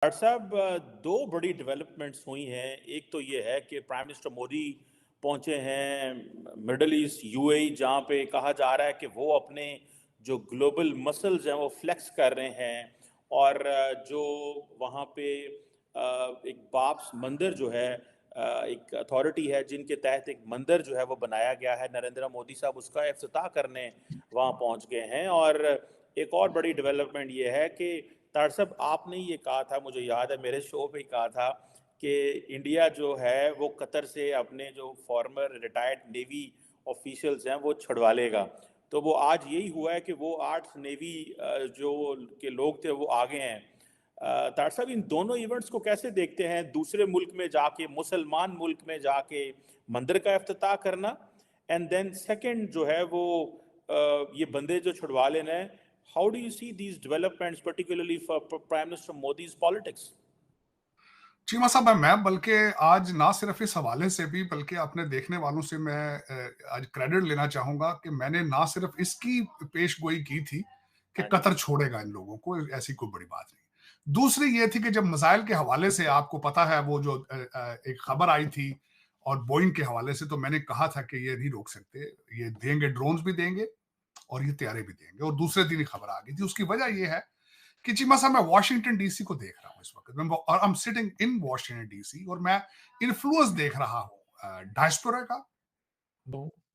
तार साहब, दो बड़ी डेवलपमेंट्स हुई हैं। एक तो ये है कि प्राइम मिनिस्टर मोदी पहुंचे हैं मिडल ईस्ट यूएई, जहां पे कहा जा रहा है कि वो अपने जो ग्लोबल मसल्स हैं वो फ्लेक्स कर रहे हैं। और जो वहाँ पे एक बाब्स मंदिर जो है, एक अथॉरिटी है जिनके तहत एक मंदिर जो है वो बनाया गया है, नरेंद्र मोदी साहब उसका इफ्तिताह करने वहाँ पहुँच गए हैं। और एक और बड़ी डेवलपमेंट ये है कि तार साहब, आपने ये कहा था, मुझे याद है मेरे शो पे ही कहा था कि इंडिया जो है वो कतर से अपने जो फॉर्मर रिटायर्ड नेवी ऑफिशियल्स हैं वो छुड़वा लेगा। तो वो आज यही हुआ है कि वो 8 नेवी जो के लोग थे वो आ गए हैं। तार साहब, इन दोनों इवेंट्स को कैसे देखते हैं? दूसरे मुल्क में जाके, मुसलमान मुल्क में जाके मंदिर का इफ्तिताह करना, एंड देन सेकंड जो है वो ये बंदे जो छुड़वा लेना है। How do you see these developments, particularly for Prime Minister Modi's politics? Cheema साहब, मैं बल्कि आज ना सिर्फ इस हवाले से भी बल्कि अपने देखने वालों से मैं आज क्रेडिट लेना चाहूंगा कि मैंने ना सिर्फ इसकी पेशगोई की थी कि कतर छोड़ेगा इन लोगों को, ऐसी कोई बड़ी बात नहीं। दूसरी ये थी कि जब मिसाइल के हवाले से आपको पता है वो जो एक खबर आई थी और बोइंग के हवाले से, तो मैंने कहा था कि ये नहीं रोक सकते, ये देंगे, ड्रोन्स भी देंगे और ये तैयारी भी देंगे। और दूसरे दिन ही खबर आ गई थी। उसकी वजह यह है कि चीमा साहब, मैं वाशिंगटन डीसी को देख रहा हूं इस वक्त, और I am sitting in Washington DC, और मैं इन्फ्लुएंस देख रहा हूं डायस्पोरा का।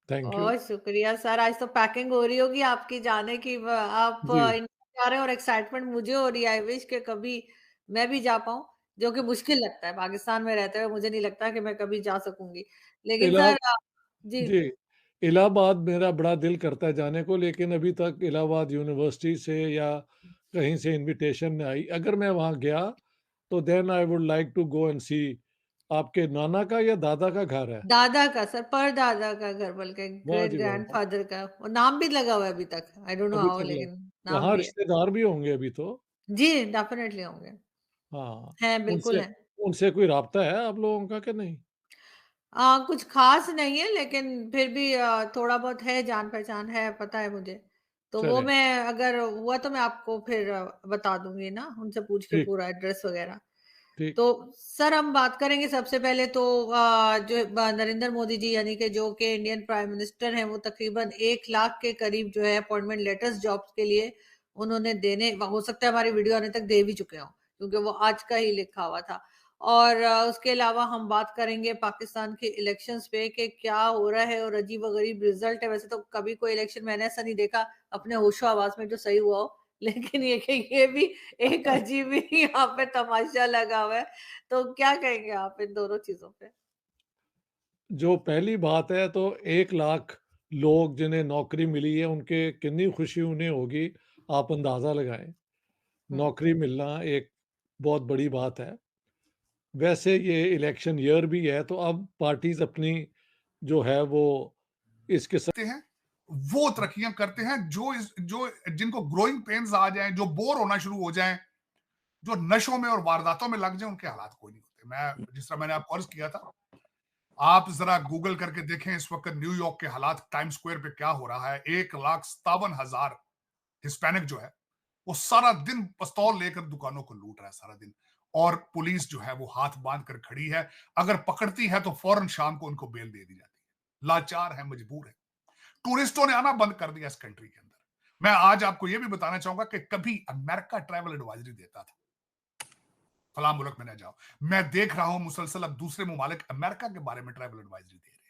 Thank you. बहुत शुक्रिया सर। आज तो पैकिंग हो रही होगी आपकी जाने की। आप इंडिया जा रहे हैं और एक्साइटमेंट मुझे हो रही है। आई विश के कभी मैं भी जा पाऊं, जो कि मुश्किल लगता है। पाकिस्तान में रहते हुए मुझे नहीं लगता कि मैं कभी जा सकूंगी, लेकिन सर जी, इलाहाबाद मेरा बड़ा दिल करता है जाने को, लेकिन अभी तक इलाहाबाद यूनिवर्सिटी से या कहीं से इनविटेशन नहीं आई। अगर मैं वहां गया तो then I would like to go and see. आपके नाना का या दादा का घर है? दादा का सर, पर दादा का घर, बल्कि ग्रेट ग्रैंडफादर का। वो नाम भी लगा हुआ है अभी तक। आई डोंट नो हाउ, लेकिन नाम वहाँ भी है। रिश्तेदार भी होंगे अभी तो। जी, डेफिनेटली होंगे। हाँ, है, बिल्कुल है। उनसे कोई राब्ता है आप लोगों का कि नहीं? कुछ खास नहीं है, लेकिन फिर भी थोड़ा बहुत है, जान पहचान है, पता है मुझे। तो वो मैं अगर हुआ तो मैं आपको फिर बता दूंगी ना, उनसे पूछ के पूरा एड्रेस वगैरह। तो सर, हम बात करेंगे सबसे पहले तो जो नरेंद्र मोदी जी, यानी कि जो कि इंडियन प्राइम मिनिस्टर हैं, वो तकरीबन 1 लाख के करीब जो है अपॉइंटमेंट लेटर्स जॉब्स के लिए उन्होंने देने, हो सकता है हमारी वीडियो आने तक दे भी चुके हों, क्योंकि वो आज का ही लिखा हुआ था। और उसके अलावा हम बात करेंगे पाकिस्तान के इलेक्शंस पे कि क्या हो रहा है, और अजीब गरीब रिजल्ट है। वैसे तो कभी कोई इलेक्शन मैंने ऐसा नहीं देखा अपने होशो आवाज में जो सही हुआ हो, लेकिन ये भी एक अजीब ही यहाँ पे तमाशा लगा हुआ है। तो क्या कहेंगे आप इन दोनों चीजों पे? जो पहली बात है, तो 1 लाख लोग जिन्हें नौकरी मिली है, उनके कितनी खुशी उन्हें होगी, आप अंदाजा लगाएं। नौकरी मिलना एक बहुत बड़ी बात है। वैसे ये इलेक्शन ईयर भी है, तो अब पार्टीज अपनी जो है वो इसके हैं, वो तरक्कियां करते हैं जो जिनको ग्रोइंग पेन्स आ जाएं, जो बोर होना शुरू हो जाएं, जो नशों में और वारदातों में लग जाएं, उनके हालात कोई नहीं होते। मैं जिस तरह मैंने आपको अर्ज किया था, आप जरा गूगल करके देखें इस वक्त न्यूयॉर्क के हालात, टाइम स्क्वायर पे क्या हो रहा है। 1,57,000 हिस्पैनिक जो है वो सारा दिन पिस्तौल लेकर दुकानों को लूट रहा है सारा दिन, और पुलिस जो है वो हाथ बांध कर खड़ी है। अगर पकड़ती है तो फौरन शाम को उनको बेल दे दी जाती है। लाचार है, मजबूर है। टूरिस्टों ने आना बंद कर दिया इस कंट्री के अंदर। मैं आज आपको यह भी बताना चाहूंगा कि कभी अमेरिका ट्रैवल एडवाइजरी देता था, फला मुल्क में न जाओ। मैं देख रहा हूं मुसलसल अब दूसरे ममालिक अमेरिका के बारे में ट्रैवल एडवाइजरी दे रहे हैं।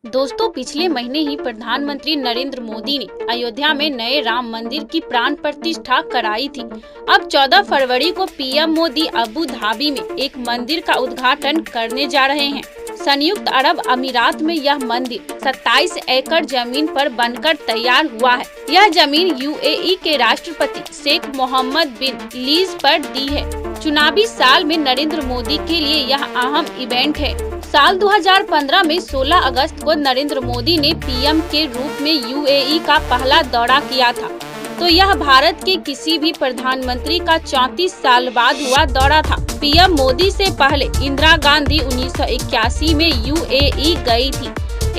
दोस्तों, पिछले महीने ही प्रधानमंत्री नरेंद्र मोदी ने अयोध्या में नए राम मंदिर की प्राण प्रतिष्ठा कराई थी। अब 14 फरवरी को पीएम मोदी अबू धाबी में एक मंदिर का उद्घाटन करने जा रहे हैं। संयुक्त अरब अमीरात में यह मंदिर 27 एकड़ जमीन पर बनकर तैयार हुआ है। यह जमीन यूएई के राष्ट्रपति शेख मोहम्मद बिन लीज पर दी है। चुनावी साल में नरेंद्र मोदी के लिए यह अहम इवेंट है। साल 2015 में 16 अगस्त को नरेंद्र मोदी ने पीएम के रूप में यूएई का पहला दौरा किया था। तो यह भारत के किसी भी प्रधानमंत्री का 34 साल बाद हुआ दौरा था। पीएम मोदी से पहले इंदिरा गांधी 1981 में यूएई गई थी।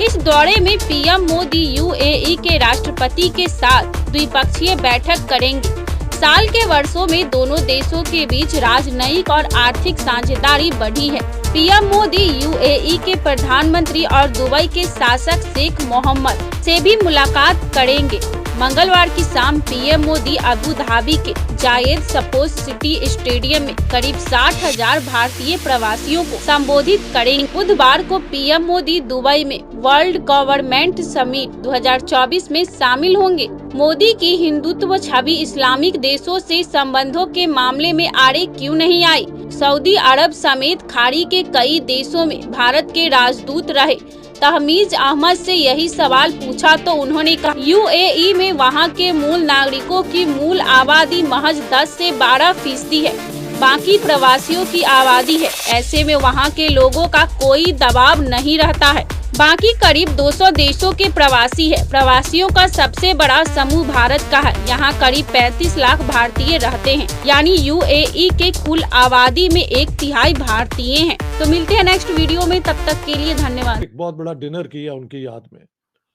इस दौरे में पीएम मोदी यूएई के राष्ट्रपति के साथ द्विपक्षीय बैठक करेंगे। साल के वर्षों में दोनों देशों के बीच राजनयिक और आर्थिक साझेदारी बढ़ी है। पीएम मोदी यूएई के प्रधानमंत्री और दुबई के शासक शेख मोहम्मद से भी मुलाकात करेंगे। मंगलवार की शाम पीएम मोदी अबू धाबी के जायेद स्पोर्ट्स सिटी स्टेडियम में करीब 60,000 भारतीय प्रवासियों को संबोधित करेंगे। बुधवार को पीएम मोदी दुबई में वर्ल्ड गवर्नमेंट समिट 2024 में शामिल होंगे। मोदी की हिंदुत्व छवि इस्लामिक देशों से संबंधों के मामले में आड़े क्यों नहीं आई? सऊदी अरब समेत खाड़ी के कई देशों में भारत के राजदूत रहे तहमीज अहमद से यही सवाल पूछा तो उन्होंने कहा यूएई में वहां के मूल नागरिकों की मूल आबादी महज 10 से 12% है, बाकी प्रवासियों की आबादी है। ऐसे में वहां के लोगों का कोई दबाव नहीं रहता है। बाकी करीब 200 देशों के प्रवासी है। प्रवासियों का सबसे बड़ा समूह भारत का है। यहाँ करीब 35 लाख भारतीय रहते हैं, यानी यूएई के कुल आबादी में 1/3 भारतीय हैं। तो मिलते हैं नेक्स्ट वीडियो में, तब तक के लिए धन्यवाद। एक बहुत बड़ा डिनर किया उनकी याद में,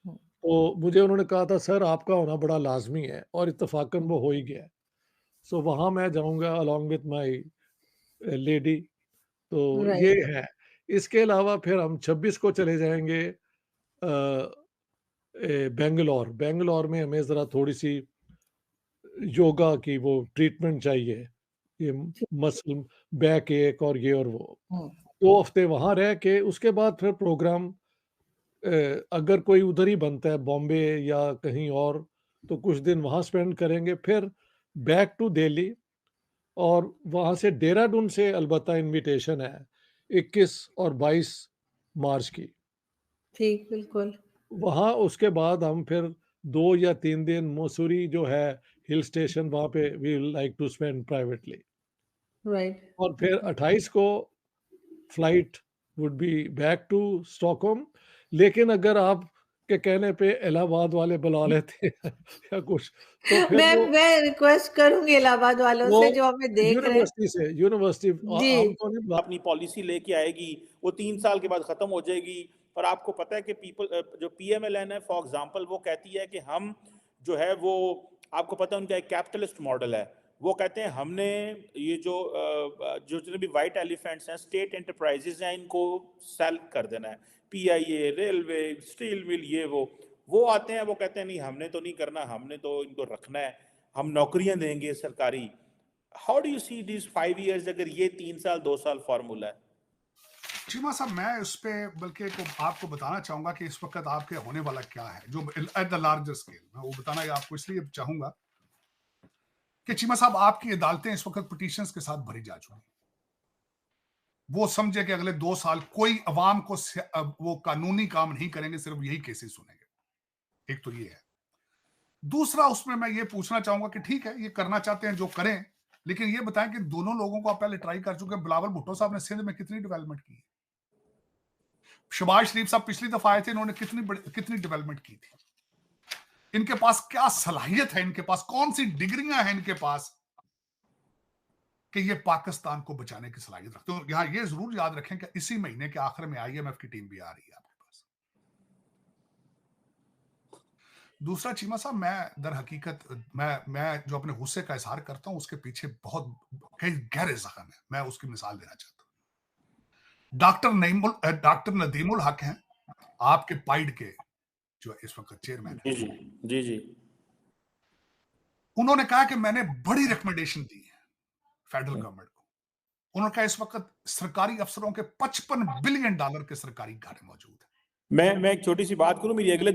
तो मुझे उन्होंने कहा था सर आपका होना बड़ा लाजमी है, और इत्तेफाकन वो हो ही गया। सो वहाँ मैं जाऊँगा अलॉन्ग विथ माई लेडी, तो ये है। इसके अलावा फिर हम 26 को चले जाएंगे बेंगलोर। बेंगलोर में हमें ज़रा थोड़ी सी योगा की वो ट्रीटमेंट चाहिए, ये मसल बैक एक और ये और वो। 2 हफ्ते वहाँ रह के उसके बाद फिर प्रोग्राम अगर कोई उधर ही बनता है बॉम्बे या कहीं और, तो कुछ दिन वहाँ स्पेंड करेंगे। फिर बैक टू दिल्ली, और वहाँ से देहरादून से अलबत्ता इनविटेशन है 21 और 22 मार्च की। ठीक, बिल्कुल। वहाँ उसके बाद हम फिर 2 या 3 दिन मसूरी जो है हिल स्टेशन, वहाँ पे we like to spend privately. Right. और फिर 28 को flight would be back to Stockholm. लेकिन अगर आप के कहने पे इलाहाबाद वाले बुला लेते हैं या कुछ, तो फिर मैं रिक्वेस्ट करूंगी इलाहाबाद वालों से जो हमें देख रहे हैं। यूनिवर्सिटी जी। हमको नहीं बुला। अपनी पॉलिसी लेके आएगी, वो 3 साल के बाद खत्म हो जाएगी। और आपको पता है कि जो पीएमएलएन है फॉर एग्जांपल, वो कहती है कि हम जो है वो, आपको पता है उनका एक कैपिटलिस्ट मॉडल है। वो कहते हैं हमने ये जो जितने भी वाइट एलिफेंट्स हैं, स्टेट एंटरप्राइजेज हैं, इनको सेल कर देना है। पीआईए, रेलवे, स्टील मिल, ये वो आते हैं, वो कहते हैं नहीं हमने तो नहीं करना, हमने तो इनको रखना है, हम नौकरियां देंगे सरकारी। How do you see this 5 years, अगर ये 3 साल 2 साल फॉर्मूला है? चीमा साहब, मैं उस पे बल्कि आपको बताना चाहूंगा कि इस वक्त आपके होने वाला क्या है, जो एट द लार्जर स्केल, मैं वो बताना आपको इसलिए चाहूंगा कि चीमा साहब आपकी अदालतें इस वक्त पिटीशंस के साथ भरी जा चुकी। वो समझे कि अगले 2 साल कोई अवाम को वो कानूनी काम नहीं करेंगे, सिर्फ यही केसेस सुनेंगे। एक तो ये है। दूसरा, उसमें मैं ये पूछना चाहूंगा कि ठीक है, ये करना चाहते हैं जो करें, लेकिन ये बताएं कि दोनों लोगों को आप पहले ट्राई कर चुके हैं। बिलावल भुट्टो साहब ने सिंध में कितनी डेवलपमेंट की? शहबाज शरीफ साहब पिछली दफा आए थे, इन्होंने कितनी डेवलपमेंट की थी? इनके पास क्या सलाहियत है? इनके पास कौन सी डिग्रियां हैं इनके पास कि ये पाकिस्तान को बचाने की सलाहियत रखते हो? यहां ये जरूर याद रखें कि इसी महीने के आखिर में IMF की टीम भी आ रही है आपके पास। दूसरा चीमा साहब, मैं दर हकीकत मैं जो अपने गुस्से का इजहार करता हूं, उसके पीछे बहुत गहरे जख्म है। मैं उसकी मिसाल देना चाहता हूं। डॉक्टर नदीमुल हक हैं आपके पाइड के जो इस वक्त चेयरमैन है। जी जी। उन्होंने कहा कि मैंने बड़ी रिकमेंडेशन दी है फेडरल गवर्नमेंट को। उन्होंने कहा इस वक्त सरकारी अफसरों के $55 बिलियन के सरकारी घाटे मौजूद है। मैं एक छोटी सी बात करूं, मेरी अगले